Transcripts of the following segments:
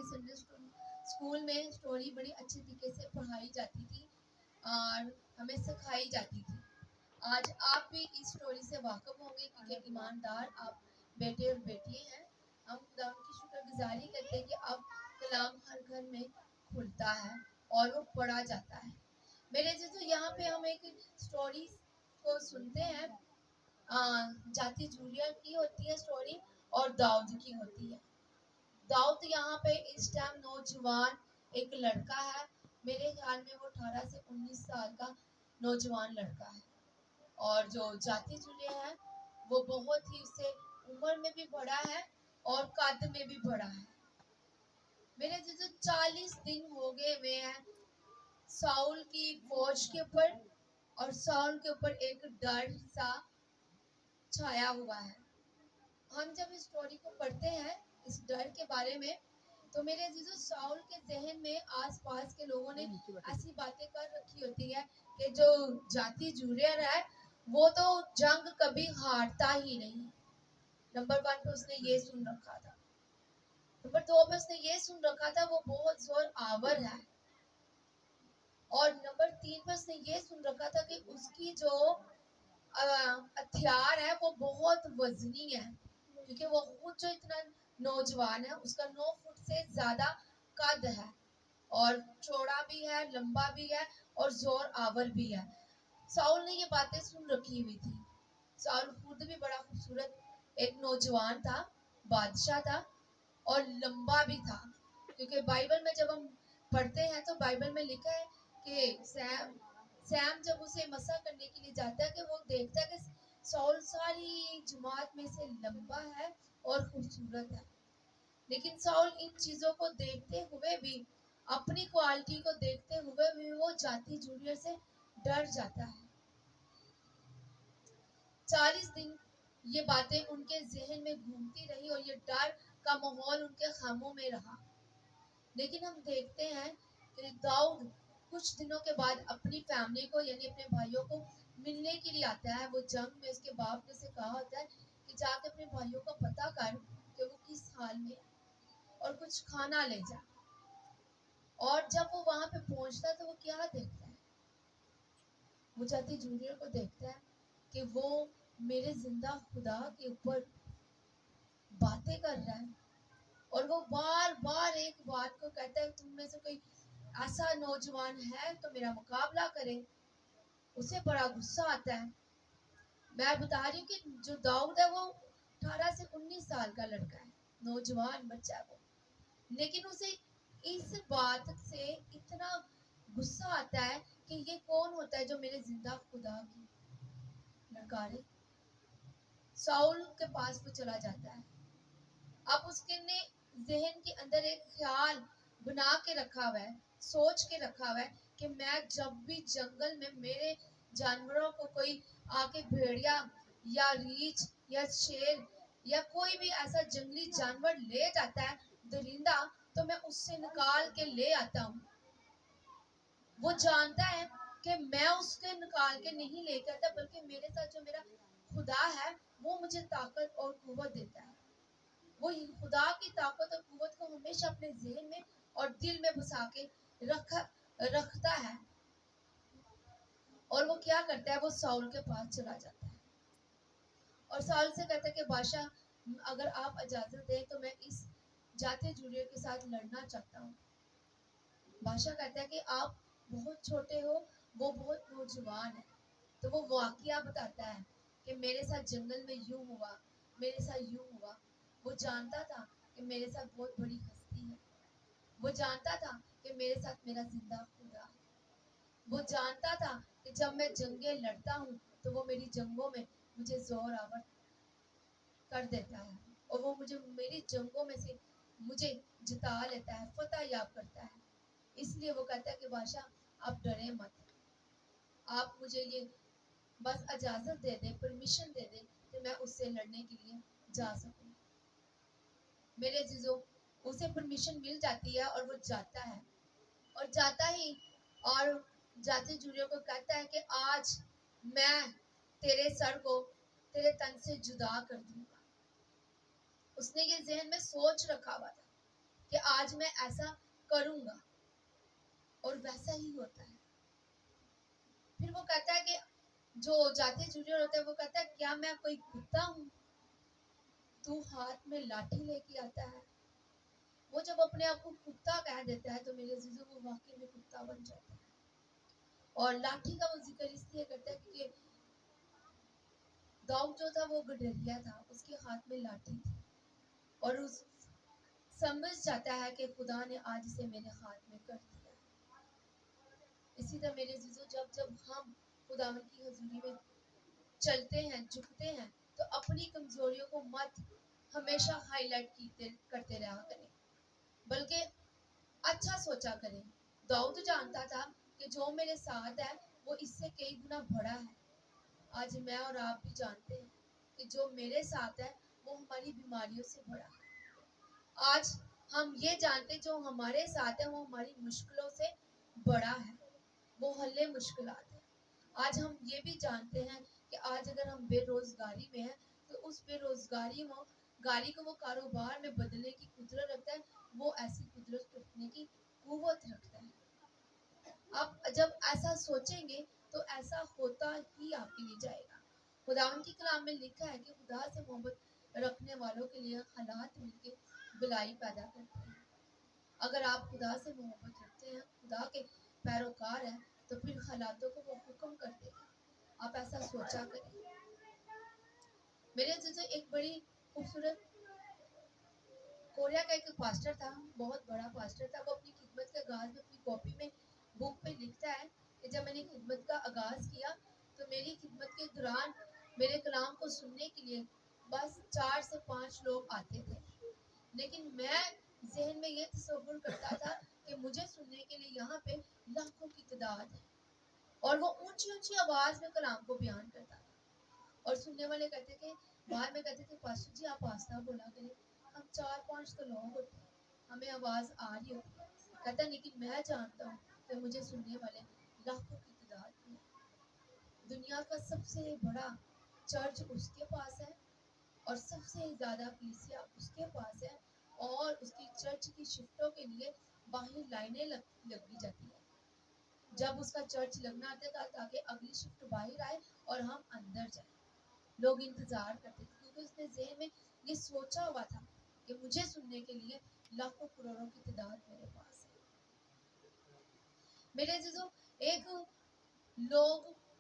Sunday school میں story بڑی اچھے طریقے سے پڑھائی جاتی تھی اور ہمیں سکھائی جاتی تھی. آج آپ بھی اس اسٹوری سے واقف ہوں گے کیونکہ ایماندار آپ بیٹے اور بیٹی ہیں. ہم خدا کی شکر گزاری کرتے ہیں کہ اب کلام ہر گھر میں کھلتا ہے اور وہ پڑھا جاتا ہے. میرے عزیزو یہاں پہ ہم ایک اسٹوری کو سنتے ہیں. جاتی جولیا کی ہوتی ہے اسٹوری اور داؤد کی ہوتی ہے. داؤد یہاں پہ اس ٹائم نوجوان ایک لڑکا ہے. میرے خیال میں وہ 18 سے 19 سال کا نوجوان لڑکا ہے. اور جو جاتی جولیا ہے وہ بہت ہی اس سے عمر میں بھی بڑا ہے اور قد میں بھی بڑا ہے. میرے جیسے 40 دن ہو گئے ہوئے ہیں ساؤل کی فوج کے اوپر اور ساؤل کے اوپر ایک ڈر سا چھایا ہوا ہے. ہم جب اس اسٹوری کو پڑھتے ہیں اس ڈر کے بارے میں تو میرے عزیزو ساؤل کے ذہن میں آس پاس کے لوگوں نے ایسی باتیں کر رکھی ہوتی ہے کہ جو جاتی جولیا ہے وہ تو جنگ کبھی ہارتا ہی نہیں. نمبر 1 پہ اس نے یہ سن رکھا تھا. نمبر 2 پہ اس نے یہ سن رکھا تھا وہ بہت زور آور ہے. اور نمبر 3 پہ اس نے یہ سن رکھا تھا کہ اس کی جو ہتھیار ہے وہ بہت وزنی ہے کیونکہ وہ خود جو اتنا نوجوان ہے اس کا 9 فٹ سے زیادہ قد ہے اور چوڑا بھی ہے لمبا بھی ہے اور زور آور بھی ہے. ساؤل نے یہ باتیں سن رکھی ہوئی تھی. ساؤل خود بھی بڑا خوبصورت ایک نوجوان تھا, بادشاہ تھا اور لمبا بھی تھا کیونکہ بائبل میں جب ہم پڑھتے ہیں تو بائبل میں لکھا ہے کہ سیم جب اسے مسح کرنے کے لیے جاتا ہے کہ وہ دیکھتا ہے کہ ساؤل ساری جماعت میں سے لمبا ہے اور خوبصورت ہے. لیکن ساؤل ان چیزوں کو دیکھتے ہوئے بھی اپنی کوالٹی کو دیکھتے ہوئے بھی وہ جاتی جولیا سے ڈر جاتا ہے. 40 دن یہ باتیں ان کے ذہن میں گھومتی رہی اور یہ ڈر کا ماحول ان کے خیموں میں رہا. لیکن ہم دیکھتے ہیں کہ داؤد کچھ دنوں کے بعد اپنی فیملی کو یعنی اپنے بھائیوں کو ملنے کے لیے آتا ہے. وہ جنگ میں اس کے باپ نے اسے کہا ہوتا ہے کہ جا کے اپنے بھائیوں کا پتہ کر کہ وہ کس حال میں ہے اور کچھ کھانا لے جا. اور جب وہ وہاں پہ پہنچتا ہے تو وہ کیا دیکھتا ہے؟ وہ جاتی جولیا کو دیکھتا ہے کہ وہ میرے زندہ خدا کے اوپر باتیں کر رہا ہے اور وہ بار بار ایک بات کو کہتا ہے تم میں سے کوئی ایسا نوجوان ہے تو میرا مقابلہ کرے. اسے بڑا غصہ آتا ہے. میں بتا رہی ہوں کہ جو داؤد ہے وہ 18 سے 19 سال کا لڑکا ہے, نوجوان بچہ وہ. لیکن اسے اس بات سے اتنا غصہ آتا ہے کہ یہ کون ہوتا ہے جو میرے زندہ خدا کی نکارے. ساؤل کے پاس وہ چلا جاتا ہے. اب اس کے نے ذہن کے اندر ایک خیال بنا کے رکھا ہوا ہے, سوچ کے رکھا ہوا ہے کہ میں جب بھی جنگل میں میرے جانوروں کو کوئی آ کے بھیڑیا یا ریچھ یا شیر یا کوئی بھی ایسا جنگلی جانور لے جاتا ہے درندہ تو میں اس سے نکال کے لے آتا ہوں. وہ جانتا ہے کہ میں اس کے نکال کے نہیں لے کے آتا بلکہ میرے ساتھ جو میرا خدا ہے وہ مجھے طاقت اور قوت دیتا ہے. وہ خدا کی طاقت اور قوت کو ہمیشہ اپنے ذہن میں اور دل میں بسا کے رکھتا ہے. اور وہ کیا کرتا ہے, وہ ساؤل کے پاس چلا جاتا ہے اور ساؤل سے کہتا ہے کہ بادشاہ اگر آپ اجازت دیں تو میں اس جاتے جولیا کے ساتھ لڑنا چاہتا ہوں. بادشاہ کہتا ہے کہ آپ بہت چھوٹے ہو, وہ بہت نوجوان ہے. تو وہ واقعہ بتاتا ہے کہ میرے ساتھ جنگل میں یوں ہوا, میرے ساتھ یوں ہوا. وہ جانتا تھا کہ میرے ساتھ بہت بڑی ہستی ہے. وہ جانتا تھا کہ میرے ساتھ میرا زندہ خدا ہے. وہ جانتا تھا کہ جب میں جنگیں لڑتا ہوں تو وہ میری جنگوں میں مجھے زور آور کر دیتا ہے اور وہ مجھے میری جنگوں میں سے مجھے جتا لیتا ہے, فتح یاب کرتا ہے. اس لیے وہ کہتا ہے کہ بادشاہ آپ ڈریں مت, آپ مجھے یہ بس اجازت دے دیں, پرمیشن دے دیں کہ میں اس سے لڑنے کے لیے جا سکوں. میرے عزیزو اسے پرمیشن مل جاتی ہے اور وہ جاتا ہے اور جاتا ہی اور جاتی جولیا کو کہتا ہے کہ آج میں تیرے سر کو تیرے تن سے جدا کر دوں گا. اس نے یہ ذہن میں سوچ رکھا ہوا تھا کہ آج میں ایسا کروں گا، اور ویسا ہی ہوتا ہے. پھر وہ کہتا ہے کہ جو جاتے جونیئر ہوتا ہے وہ کہتا ہے کیا میں کوئی کتا ہوں تو ہاتھ میں لاٹھی لے کے آتا ہے. وہ جب اپنے آپ کو کتا کہہ دیتا ہے تو میرے عزیزوں وہ واقعی میں کتا بن جاتا ہے. اور لاٹھی کا وہ ذکر اس لیے کرتا ہے کیونکہ داؤد جو تھا وہ گڈریا تھا، اس کے ہاتھ میں لاٹھی تھی، اور اس سمجھ جاتا ہے کہ خدا نے آج اسے میرے ہاتھ میں کر دیا. اسی طرح میرے عزیزوں جب ہم خداوند کی حضوری میں چلتے ہیں، جھکتے ہیں، تو اپنی کمزوریوں کو مت ہمیشہ ہائی لائٹ کرتے رہا کریں، بلکہ اچھا سوچا کریں. داؤد جانتا تھا کہ جو میرے ساتھ ہے وہ اس سے کئی گنا بڑا ہے. آج میں اور آپ بھی جانتے ہیں کہ جو میرے ساتھ ہے وہ ہماری بیماریوں سے بڑا ہے. آج ہم یہ جانتے جو ہمارے ساتھ ہے وہ ہماری مشکلوں سے بڑا ہے، وہ حل مشکلات ہے. آج ہم یہ بھی جانتے ہیں کہ آج اگر ہم بے روزگاری میں ہیں تو اس بے روزگاری گاری کو وہ کاروبار میں بدلنے کی قدرت رکھتا ہے، وہ ایسی قدرت رکھنے کی قوت رکھتا ہے. آپ جب ایسا سوچیں گے تو ایسا ہوتا ہی آپ کے لیے جائے گا. خداوند کی کلام میں لکھا ہے کہ خدا سے محبت رکھنے والوں کے لیے حالات مل کے بلائی پیدا کرتے ہیں. اگر آپ خدا سے محبت رکھتے ہیں، خدا کے پیروکار ہیں، تو پھر حالاتوں کو وہ حکم کرتے ہیں. آپ ایسا سوچا کریں. میرے عزیزوں ایک بڑی خوبصورت کوریا کا ایک پاسٹر تھا، بہت بڑا پاسٹر تھا. وہ اپنی خدمت کے آغاز میں اپنی کاپی میں بک پہ لکھتا ہے کہ جب میں نے خدمت کا آغاز کیا تو میری خدمت کے دوران میرے کلام کو سننے کے لیے بس 4 سے 5 لوگ آتے تھے، لیکن میں ذہن میں یہ تصور کرتا تھا کہ مجھے سننے کے لیے یہاں پہ لاکھوں کی تعداد ہے. اور وہ اونچی اونچی آواز میں کلام کو بیان کرتا تھا، اور سننے والے کہتے کہ بعد میں کہتے تھے پاسٹر جی آپ آہستہ بولا کریں، ہم 4-5 تو لوگ ہوتے ہیں، ہمیں آواز آ رہی ہوتی ہے. کہتا لیکن میں جانتا ہوں کہ مجھے سننے والے لاکھوں کی تعداد میں. دنیا کا سب سے بڑا چرچ اس کے پاس ہے، اور سب سے زیادہ کلیسیا اس کے پاس ہے، اور اس کی چرچ کی شفٹوں کے لیے باہر لائنیں لگی جاتی ہیں. جب اس کا چرچ لگنا آتا تھا تاکہ اگلی شفٹ باہر آئے اور ہم اندر جائیں. لوگ انتظار کرتے تھے کیونکہ اس نے ذہن میں یہ سوچا ہوا تھا کہ مجھے سننے کے لیے لاکھوں کروڑوں کی تعداد میرے پاس ہے. میرے عزیزوں ایک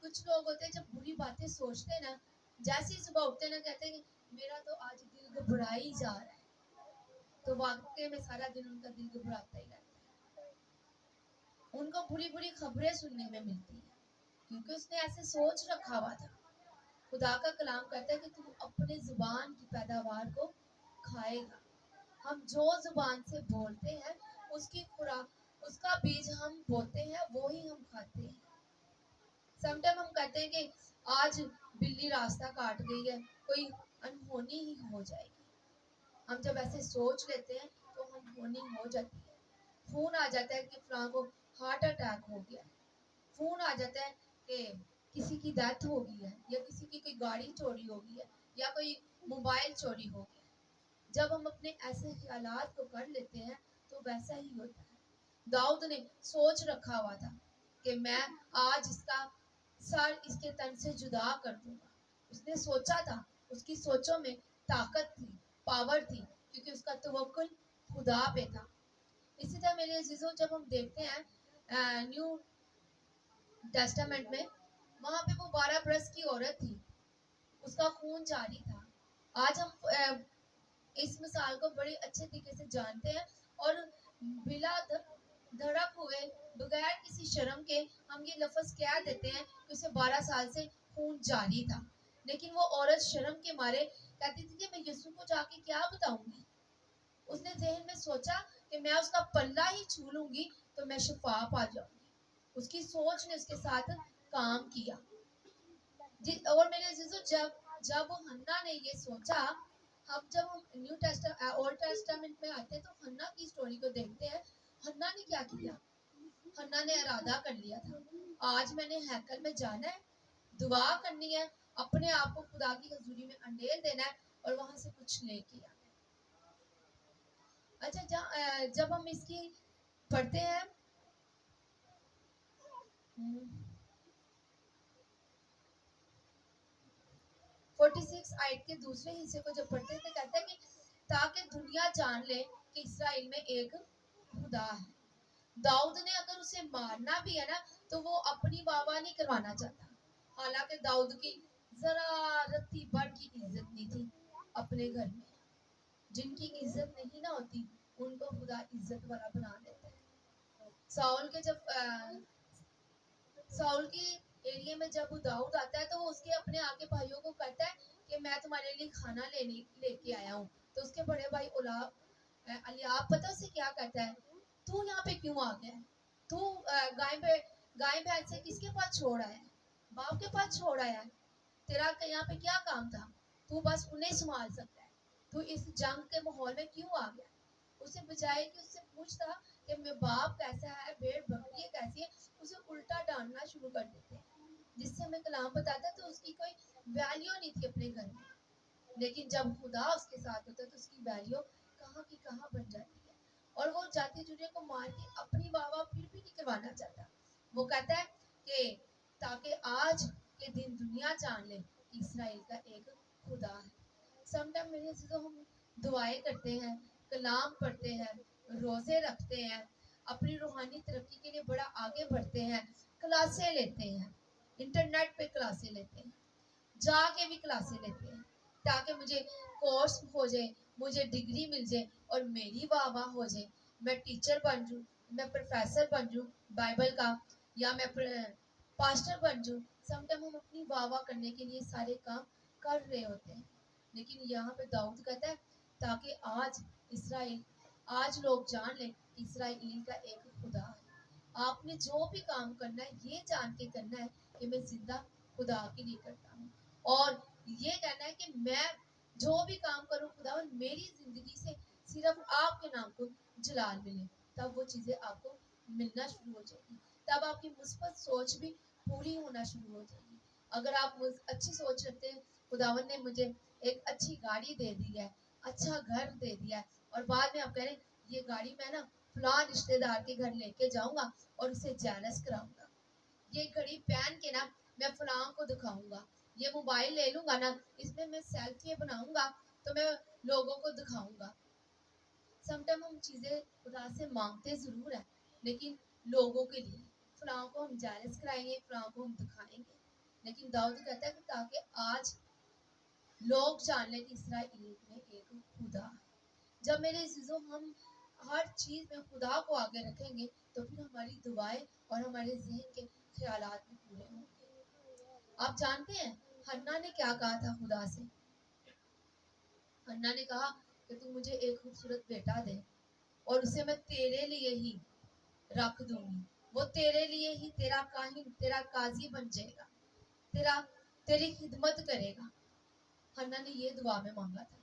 کچھ لوگ ہوتے ہیں جب بری باتیں سوچتے ہیں نا، جیسے ہی صبح اٹھتے نا کہتے ہیں کہ میرا تو آج دل گھبرا ہی جا رہا ہے، تو واقعی میں سارا دن ان کا دل گھبراتا ہی رہتا ہے. ان کو بری بری خبریں سننے میں ملتی ہیں کیونکہ اس نے ایسے سوچ رکھا ہوا تھا. خدا کا کلام کہتا ہے کہ تم اپنے زبان کی پیداوار کو کھائے گا. ہم جو زبان سے بولتے ہیں اس کی خوراک، اس کا بیج ہم بوتے ہیں وہی ہم کھاتے ہیں. سم ٹائم ہم کہتے ہیں کہ آج بلی راستہ کاٹ گئی ہے، کوئی انہونی ہی ہو جائے گی. ہم جب ایسے سوچ لیتے ہیں تو ہم ہونی ہو جاتی ہے. فون آ جاتا ہے کہ فلاں کو ہارٹ اٹیک ہو گیا ہے. فون آ جاتا ہے کہ کسی کی ڈیتھ ہو گئی ہے، یا کسی کی کوئی گاڑی چوری ہو گئی ہے، یا کوئی موبائل چوری ہو گیا ہے. جب ہم اپنے ایسے خیالات کو کر لیتے ہیں تو ویسا ہی ہوتا ہے. داؤد نے سوچ رکھا ہوا تھا کہ میں آج اس کا سر اس کے تن سے جدا کر دوں گا. اس نے سوچا تھا، اس کی سوچوں میں طاقت تھی، پاور تھی، کیونکہ اس کا توکل خدا پہ تھا. اسی طرح میرے عزیزوں جب ہم دیکھتے ہیں نیو ٹیسٹامنٹ میں، وہاں پہ وہ 12 برس کی عورت تھی، اس کا خون جاری تھا. آج ہم اس مثال کو بڑے اچھے طریقے سے جانتے ہیں، اور بلا دھڑک ہوئے بغیر کسی شرم کے ہم یہ لفظ کہہ دیتے ہیں کہ اسے 12 سال سے خون جاری تھا. لیکن وہ عورت شرم کے مارے کہتی تھی کہ میں یسوع کو جا کے کیا بتاؤں گی. اس نے ذہن میں سوچا کہ میں اس کا پلہ ہی چھو لوں گی تو میں شفا پا جاؤں گی. اس کی سوچ نے اس کے ساتھ کام کیا. اور میرے عزیزو جب ہنا نے یہ سوچا، جب ہم اولڈ ٹیسٹامنٹ میں آتے ہیں تو ہنا کی سٹوری کو دیکھتے ہیں. ہنا نے کیا کیا؟ ہنا نے ارادہ کر لیا تھا آج میں نے ہیکل میں جانا ہے، دعا کرنی ہے، اپنے آپ کو خدا کی حضوری میں انڈیل دینا ہے اور وہاں سے کچھ لے کے آنا ہے. اچھا جب ہم اس کی پڑھتے ہیں 46 آیت کے دوسرے حصے کو جب پڑھتے تھے کہتے ہیں کہ تاکہ دنیا جان لے کہ اسرائیل میں ایک خدا ہے. داؤد نے اگر اسے مارنا بھی ہے نا تو وہ اپنی واہ نہیں کروانا چاہتا. حالانکہ داؤد کی ذرا رتی بڑھ کی عزت نہیں تھی اپنے گھر میں. جن کی عزت نہیں نہ ہوتی ان کو خدا عزت والا بنا دیتا ہے. ساؤل کے جب ساؤل کی ایریا میں جب داؤد آتا ہے تو وہ اس کے اپنے آگے بھائیوں کو کہتا ہے کہ میں تمہارے لیے کھانا لے کے آیا ہوں. تو اس کے بڑے بھائی الیاب پتہ اسے کیا کہتا ہے, تو یہاں پہ کیوں آ گیا ہے؟ تو گائے بھینس سے کس کے پاس چھوڑ آیا ہے؟ باپ کے پاس چھوڑ آیا ہے. تیرا یہاں پہ کیا کام تھا؟ تو بس انہیں سنبھال سکتا ہے. تو اس جنگ کے ماحول میں کیوں آ گیا؟ اسے بجائے کہ اس سے پوچھتا کہ میں باپ کیسا ہے, بھیڑ بکری کیسی ہے, اسے الٹا ڈالنا شروع کر دیتے ہیں جس سے ہمیں کلام بتاتا ہے تو اس کی کوئی ویلیو نہیں تھی اپنے گھر میں. لیکن جب خدا اس کے ساتھ ہوتا ہے تو اس کی ویلیو کہاں کی کہاں بن جاتی ہے. اور وہ جاتی جڑے کو مار کے اپنی واہ پھر بھی نہیں کروانا چاہتا. وہ کہتا ہے کہ تاکہ آج کے دن دنیا جان لے کہ اسرائیل کا ایک خدا ہے. سم ٹائم میرے عزیزوں ہم دعائیں کرتے ہیں, کلام پڑھتے ہیں, روزے رکھتے ہیں, اپنی روحانی ترقی کے لیے بڑا آگے بڑھتے ہیں, کلاسیں لیتے ہیں, انٹرنیٹ پہ کلاسیں لیتے ہیں, جا کے بھی کلاسیں لیتے ہیں تاکہ مجھے کورس ہو جائے, مجھے ڈگری مل جائے اور میری واہ واہ ہو جائے, میں ٹیچر بن جوں, میں پروفیسر بن جوں بائبل کا, یا میں پاسٹر بن جوں. سم ٹائم ہم اپنی واہ واہ کرنے کے لیے سارے کام کر رہے ہوتے ہیں. لیکن یہاں پہ داؤد کہتا ہے تاکہ آج لوگ جان لیں اسرائیل کا ایک خدا ہے. آپ نے جو بھی کام کرنا ہے یہ جان کے کرنا ہے کہ میں زندہ خدا کے لیے کرتا ہوں, اور یہ کہنا ہے کہ میں جو بھی کام کروں خدا میری زندگی سے صرف آپ کے نام کو جلال ملے. تب وہ چیزیں آپ کو ملنا شروع ہو جائے گی, تب آپ کی مثبت سوچ بھی پوری ہونا شروع ہو جائے گی. اگر آپ اچھی سوچ رکھتے ہیں خداوند نے مجھے ایک اچھی گاڑی دے دی ہے, اچھا گھر دے دیا ہے, اور بعد میں آپ کہہ رہے ہیں یہ گاڑی میں نا فلاں رشتے دار کے گھر لے کے جاؤں گا اور اسے جیلس کراؤں گا, یہ گھڑی پہن کے نا میں فلاں کو دکھاؤں گا, یہ موبائل لے لوں گا نا اس میں سیلفی بناؤں گا تو میں لوگوں کو دکھاؤں گا. سم ٹائم ہم چیزیں خدا سے مانگتے ضرور ہیں لیکن لوگوں کے لیے, فلاں کو ہم جیلس کرائیں گے, فلاں کو ہم دکھائیں گے. لیکن داؤد کہتا ہے کہ تاکہ آج لوگ جان لیں کہ اسرائیل میں ایک خدا ہے. جب میرے عزیزوں ہم ہر چیز میں خدا کو آگے رکھیں گے تو پھر ہماری دعائیں اور ہمارے ذہن کے خیالات بھی پورے ہوں گے. آپ جانتے ہیں حنا نے کیا کہا تھا خدا سے؟ حنا نے کہا کہ تو مجھے ایک خوبصورت بیٹا دے اور اسے میں تیرے لیے ہی رکھ دوں گی, وہ تیرے لیے ہی تیرا کاہن, تیرا قاضی بن جائے گا, تیری خدمت کرے گا. حنا نے یہ دعا میں مانگا تھا.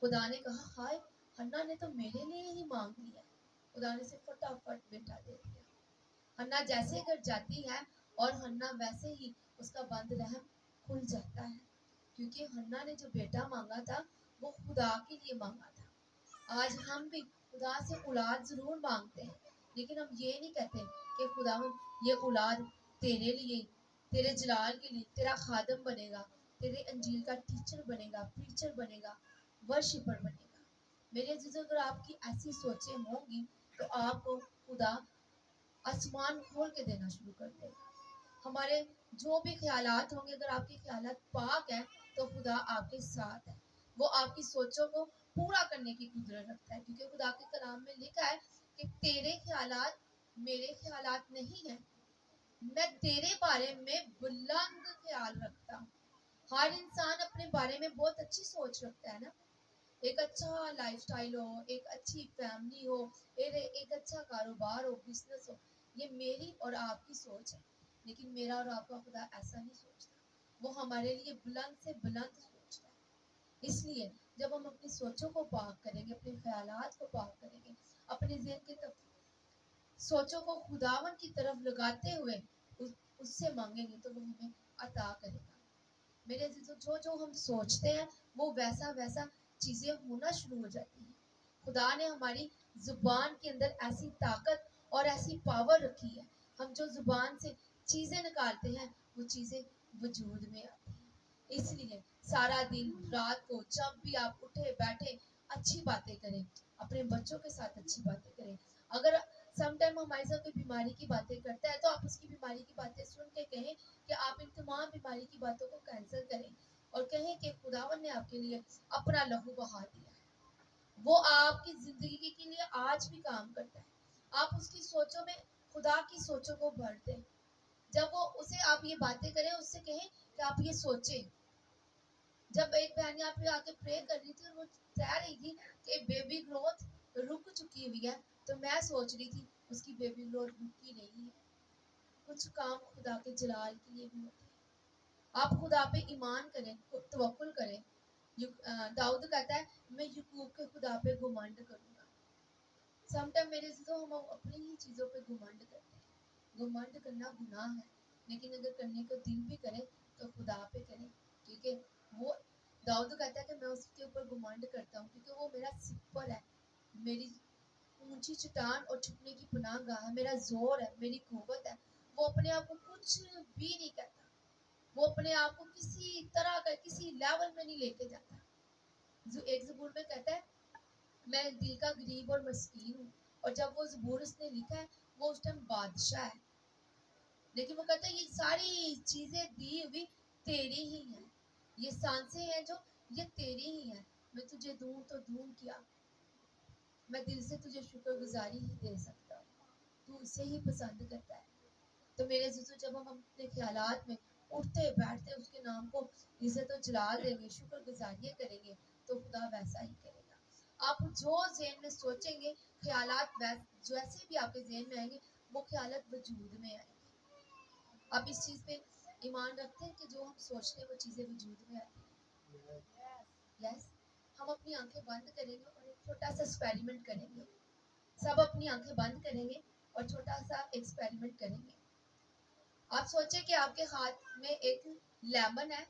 خدا نے کہا ہائے حنا نے تو میرے لیے ہی مانگ لیا. خدا نے اسے فٹافٹ بیٹا دے دیا. حنا جیسے گھر جاتی ہے اور حنا ویسے ہی اس کا بند رحم کھل جاتا ہے, کیونکہ حنا نے جو بیٹا مانگا تھا وہ خدا کے لیے مانگا تھا. آج ہم بھی خدا سے اولاد ضرور مانگتے ہیں لیکن ہم یہ نہیں کہتے کہ خدا یہ اولاد تیرے لیے, تیرے جلال کے لیے, تیرا خادم بنے گا, تیرے انجیل کا ٹیچر بنے گا, پریچر بنے گا, ورشپر بنے گا. میرے عزیزوں اگر آپ کی ایسی سوچیں ہوں گی تو آپ کو خدا آسمان کھول کے دینا شروع کر دے گا. ہمارے جو بھی خیالات ہوں گے اگر آپ کے خیالات پاک ہیں تو خدا آپ کے ساتھ ہے. وہ آپ کی سوچوں کو پورا کرنے کی قدرت رکھتا ہے, کیونکہ خدا کے کلام میں لکھا ہے کہ تیرے خیالات میرے خیالات نہیں ہیں, میں تیرے بارے میں بلند خیال رکھتا ہوں. ہر انسان اپنے بارے میں بہت اچھی سوچ رکھتا ہے نا, ایک اچھا لائف سٹائل ہو, ایک اچھی فیملی ہو, ایک اچھا کاروبار ہو, بزنس ہو, یہ میری اور آپ کی سوچ ہے. لیکن میرا اور آپ کا خدا ایسا نہیں سوچتا, وہ ہمارے لیے بلند سے بلند سوچتا ہے. اس لیے جب ہم اپنی سوچوں کو پاک کریں گے, اپنے خیالات کو پاک کریں گے, اپنے ذہن کی سوچوں کو خداوند کی طرف لگاتے ہوئے اس سے مانگیں گے تو وہ ہمیں عطا کرے گا. میرے عزیزو جو ہم سوچتے ہیں وہ ویسا چیزیں ہونا شروع ہو جاتی ہیں. خدا نے ہماری زبان کے اندر ایسی طاقت اور ایسی پاور رکھی ہے. ہم جو زبان سے چیزیں نکالتے ہیں وہ چیزیں وجود میں آتی ہیں. اس لیے سارا دن رات کو جب بھی آپ اٹھے بیٹھے اچھی باتیں کریں, اپنے بچوں کے ساتھ اچھی باتیں کریں. اگر سم ٹائم ہمارے ساتھ کوئی بیماری کی باتیں کرتا ہے تو آپ اس کی بیماری کی باتیں سن کے کہیں کہ آپ ان تمام بیماری کی باتوں کو کینسل کریں اور کہیں کہ خداوند نے آپ کے لیے اپنا لہو بہا دیا ہے. وہ آپ کی زندگی کے لیے آج بھی کام کرتا ہے. آپ اس کی سوچوں میں خدا کی سوچوں کو بھر دیں. جب وہ اسے آپ یہ باتیں کریں, اس سے کہیں کہ آپ یہ سوچیں. جب ایک بہن یہاں پہ آ کے پرے کر رہی تھی اور وہ کہہ رہی تھی کہ بیبی گروتھ رک چکی ہوئی ہے, تو میں سوچ رہی تھی اس کی بیبی گروتھ رکی نہیں ہے. کچھ کام خدا کے جلال کے لیے بھی ہوتے ہیں. آپ خدا پہ ایمان کریں, توکل کریں. داؤد کہتا ہے میں یعقوب کے خدا پہ گھمنڈ کروں گا. سم ٹائم میرے سے تو ہم اپنی ہی چیزوں پہ گھمنڈ کرتے ہیں. گھمنڈ کرنا گناہ ہے, لیکن اگر کرنے کو دل بھی کرے تو خدا پہ کریں, کیونکہ وہ داؤد کہتا ہے کہ میں اس کے اوپر گھمنڈ کرتا ہوں کیونکہ وہ میرا سپر ہے, میری اونچی چٹان اور چھپنے کی پناہ گاہ ہے, میرا زور ہے, میری قوت ہے. وہ اپنے آپ کو کچھ بھی نہیں کہتا, وہ اپنے آپ کو کسی طرح کا کسی لیول میں نہیں لے کے جاتا. ایک زبور میں کہتا ہے میں دل کا غریب اور مسکین ہوں, اور جب وہ زبور اس نے لکھا ہے وہ اس ٹائم بادشاہ ہے, لیکن وہ کہتا ہے یہ ساری چیزیں دی ہوئی تیری ہی ہیں, یہ سانسیں ہیں جو یہ تیری ہی ہیں. میں تجھے دوں تو دوں کیا, میں دل سے تجھے شکر گزاری ہی دے سکتا ہوں, تو اسے ہی پسند کرتا ہے. تو میرے عزیزو, جب ہم اپنے خیالات میں اٹھتے بیٹھتے اس کے نام کو عزت و جلال دیں گے, شکر گزاریاں کریں گے, تو خدا ویسا ہی کرے گا. آپ جو ذہن میں سوچیں گے, خیالات جیسے بھی آپ کے ذہن میں آئیں گے وہ خیالات وجود میں آئیں گے. آپ اس چیز پہ ایمان رکھتے ہیں کہ جو ہم سوچتے ہیں وہ چیزیں وجود میں آتی ہیں. یس, ہم اپنی آنکھیں بند کریں گے اور ایک چھوٹا سا ایکسپیریمنٹ کریں گے. سب اپنی آنکھیں بند کریں گے اور چھوٹا سا ایکسپیریمنٹ کریں گے. آپ سوچیں کہ آپ کے ہاتھ میں ایک لیمن ہے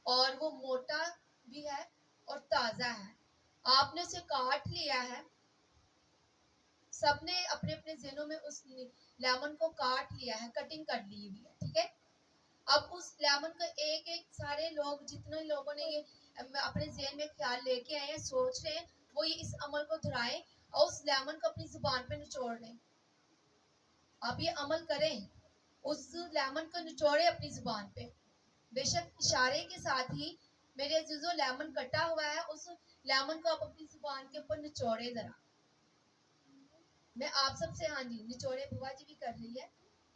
اور وہ موٹا بھی ہے اور تازہ ہے. آپ نے اسے کاٹ لیا ہے. سب نے اپنے اپنے ذہنوں میں اس لیمن کو کاٹ لیا ہے, کٹنگ کر لی ہوئی ہے, ٹھیک ہے. اب اس لیمن کا ایک ایک سارے لوگ جتنے لوگوں نے یہ اپنے ذہن میں خیال لے کے آئے ہیں, سوچ رہے ہیں, وہ یہ اس عمل کو دہرائیں اور اس لیمن کو اپنی زبان پہ نچوڑ لیں. آپ یہ عمل کریں, اس لیمن کو نچوڑے اپنی زبان پہ. بے شک اشارے کے ساتھ ہی میرے عزیزو لیمن کٹا ہوا ہے, اس لیمن کو آپ اپنی زبان کے اوپر نچوڑے ذرا. میں آپ سب سے, ہاں جی نچوڑے, بوا جی بھی کر رہی ہے,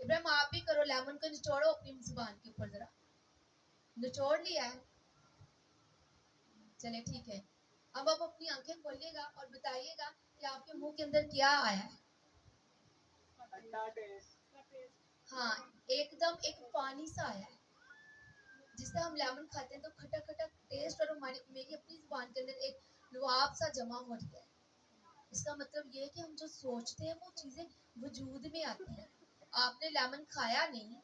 ابراہیم آپ بھی کرو, لیمن کو نچوڑو اپنی زبان کے اوپر ذرا. نچوڑ لیا ہے, چلے ٹھیک ہے. اب آپ اپنی آنکھیں کھولیے گا اور بتائیے گا کہ آپ کے منہ کے اندر کیا آیا ہے. ہاں, ایک دم ایک پانی سا آیا ہے. جس طرح ہم لیمن کھاتے ہیں تو کھٹا کھٹا ٹیسٹ, اور میری اپنی زبان کے اندر ایک لعاب سا جمع ہو گیا ہے. اس کا مطلب یہ ہے کہ ہم جو سوچتے ہیں وہ چیزیں وجود میں آتی ہیں. آپ نے لیمن کھایا نہیں,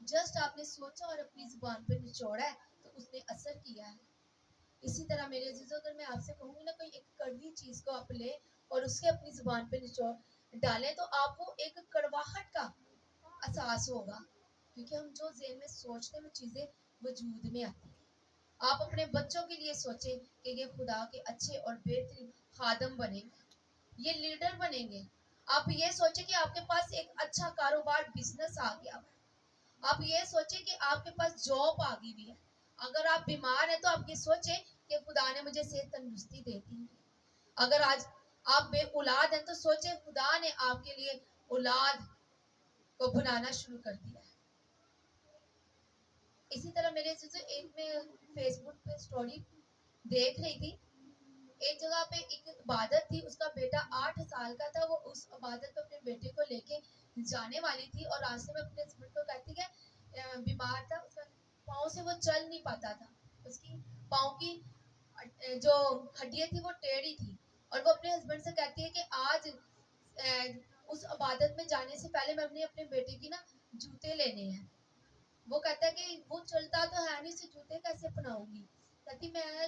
جسٹ آپ نے سوچا اور اپنی زبان پہ نچوڑا ہے تو اس نے اثر کیا ہے. اسی طرح میرے عزیزو, اگر میں آپ سے کہوں گی نا کوئی ایک کڑوی چیز کو آپ لیں اور اس کے اپنی زبان پہ نچوڑ ڈالیں تو آپ کو ایک کڑواہٹ کا احساس ہوگا, کیونکہ ہم جو ذہن میں سوچتے ہیں وہ چیزیں وجود میں آتی ہیں. آپ اپنے بچوں کے لیے سوچیں کہ یہ خدا کے اچھے اور بہترین خادم بنیں گے, یہ لیڈر بنیں گے. آپ یہ سوچیں کہ آپ کے پاس ایک اچھا کاروبار بزنس آ گیا ہے. آپ یہ سوچیں کہ آپ کے پاس جاب آ گئی بھی ہے. اگر آپ بیمار ہیں تو آپ یہ سوچیں کہ خدا نے مجھے صحت تندرستی دے دی. اگر آج آپ بے اولاد ہیں تو سوچیں خدا نے آپ کے لیے اولاد کو بنانا شروع کر دیا ہے. اسی طرح میرے ایک میں فیس بک پہ سٹوری دیکھ رہی تھی, ایک جگہ پہ ایک عبادت تھی, اس کا بیٹا 8 سال کا تھا. وہ اس عبادت کو اپنے بیٹے کو لے کے جانے والی تھی اور راستے میں اپنے ہسبینڈ کو کہتی کہ بیمار تھا, اس کا پاؤں سے وہ چل نہیں پاتا تھا, اس کی پاؤں کی جو ہڈیاں تھی وہ ٹیڑھی تھی, اور وہ اپنے ہسبینڈ سے کہتی ہے کہ آج اس عبادت میں جانے سے پہلے میں اپنے بیٹے کی نا جوتے لینے ہیں. وہ کہتا ہے کہ وہ چلتا تو ہے نہیں, سے جوتے کیسے پہناؤں گی. کہتی میں